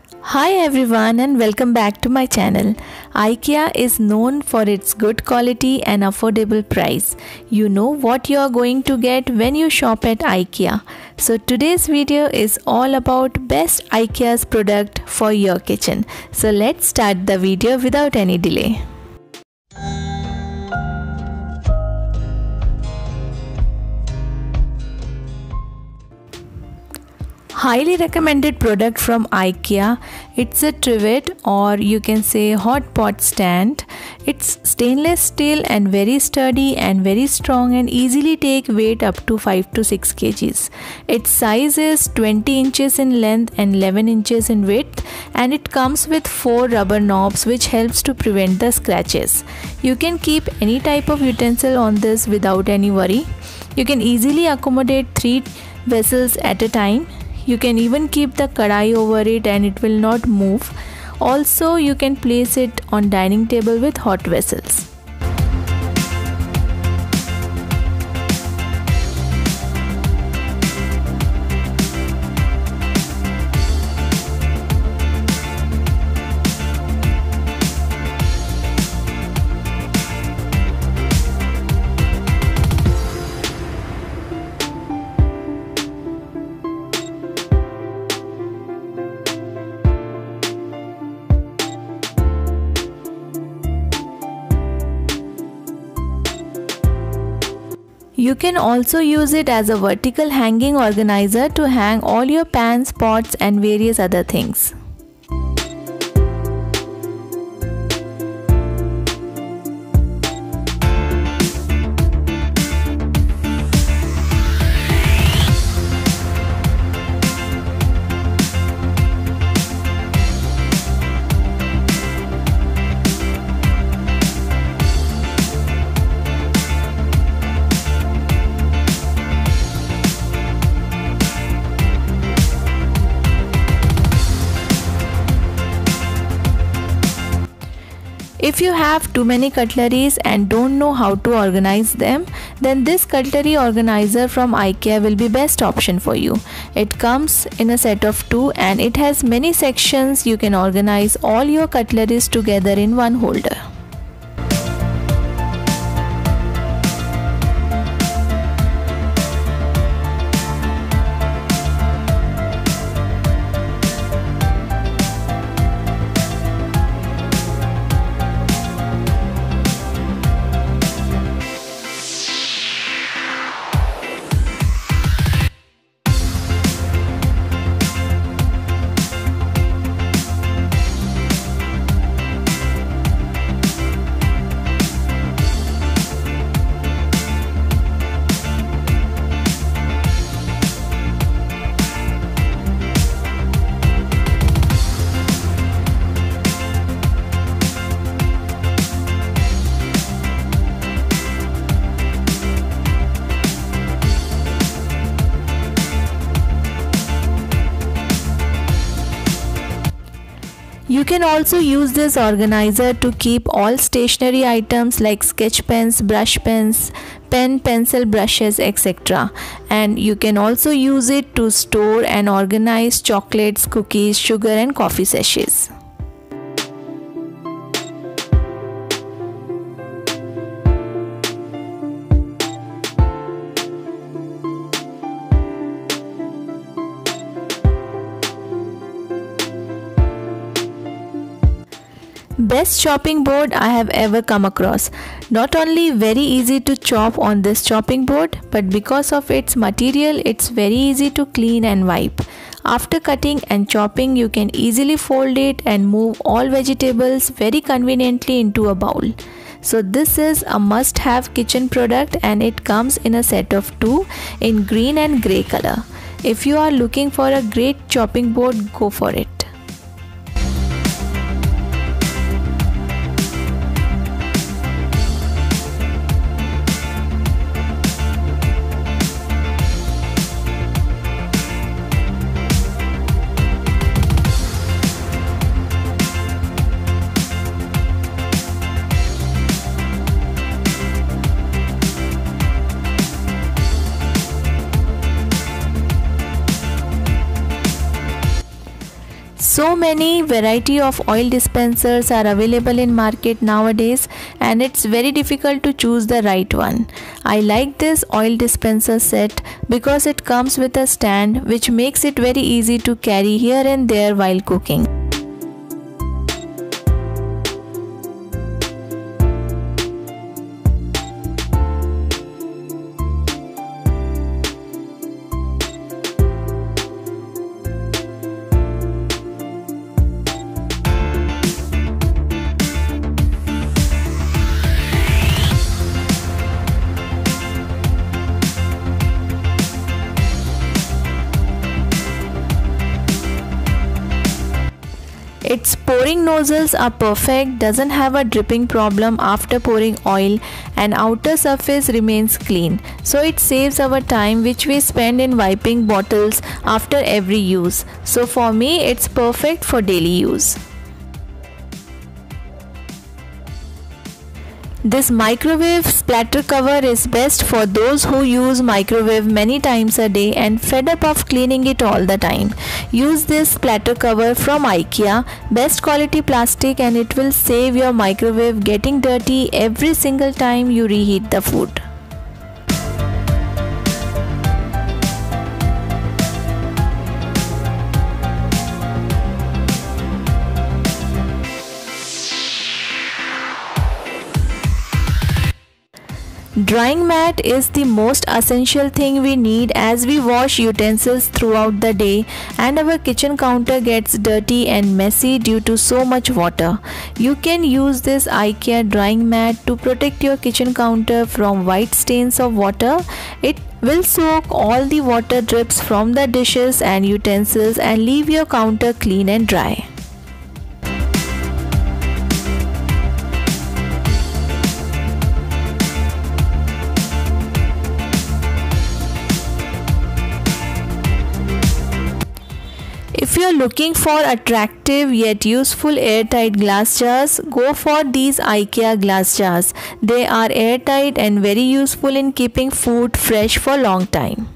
Hi everyone and welcome back to my channel. IKEA is known for its good quality and affordable price. You know what you are going to get when you shop at IKEA. So today's video is all about best IKEA's product for your kitchen. So let's start the video without any delay. Highly recommended product from IKEA. It's a trivet, or you can say hot pot stand. It's stainless steel and very sturdy and very strong and easily take weight up to 5 to 6 kgs. Its size is 20 inches in length and 11 inches in width, and it comes with 4 rubber knobs which helps to prevent the scratches. You can keep any type of utensil on this without any worry. You can easily accommodate 3 vessels at a time. You can even keep the kadai over it and it will not move. Also, you can place it on dining table with hot vessels. You can also use it as a vertical hanging organizer to hang all your pans, pots and various other things. If you have too many cutleries and don't know how to organize them, then this cutlery organizer from IKEA will be best option for you. It comes in a set of 2 and it has many sections. You can organize all your cutleries together in one holder. You can also use this organizer to keep all stationery items like sketch pens, brush pens, pen, pencil, brushes, etc. And you can also use it to store and organize chocolates, cookies, sugar and coffee sachets. Best chopping board I have ever come across. Not only very easy to chop on this chopping board, but because of its material, it's very easy to clean and wipe. After cutting and chopping, you can easily fold it and move all vegetables very conveniently into a bowl. So this is a must-have kitchen product and it comes in a set of 2 in green and grey color. If you are looking for a great chopping board, go for it. So many variety of oil dispensers are available in market nowadays, and it's very difficult to choose the right one. I like this oil dispenser set because it comes with a stand which makes it very easy to carry here and there while cooking. Its pouring nozzles are perfect, doesn't have a dripping problem after pouring oil, and outer surface remains clean. So it saves our time which we spend in wiping bottles after every use. So for me it's perfect for daily use. This microwave splatter cover is best for those who use microwave many times a day and fed up of cleaning it all the time. Use this splatter cover from IKEA, best quality plastic, and it will save your microwave getting dirty every single time you reheat the food. Drying mat is the most essential thing we need as we wash utensils throughout the day and our kitchen counter gets dirty and messy due to so much water. You can use this IKEA drying mat to protect your kitchen counter from white stains of water. It will soak all the water drips from the dishes and utensils and leave your counter clean and dry. If you are looking for attractive yet useful airtight glass jars, go for these IKEA glass jars. They are airtight and very useful in keeping food fresh for long time.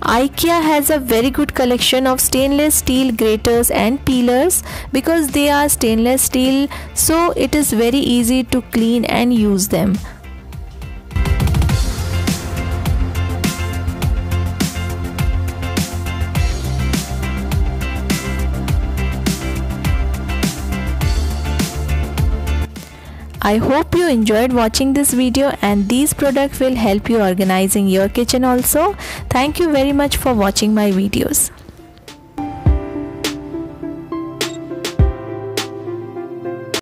IKEA has a very good collection of stainless steel graters and peelers because they are stainless steel, so it is very easy to clean and use them. I hope you enjoyed watching this video and these products will help you organizing your kitchen also. Thank you very much for watching my videos.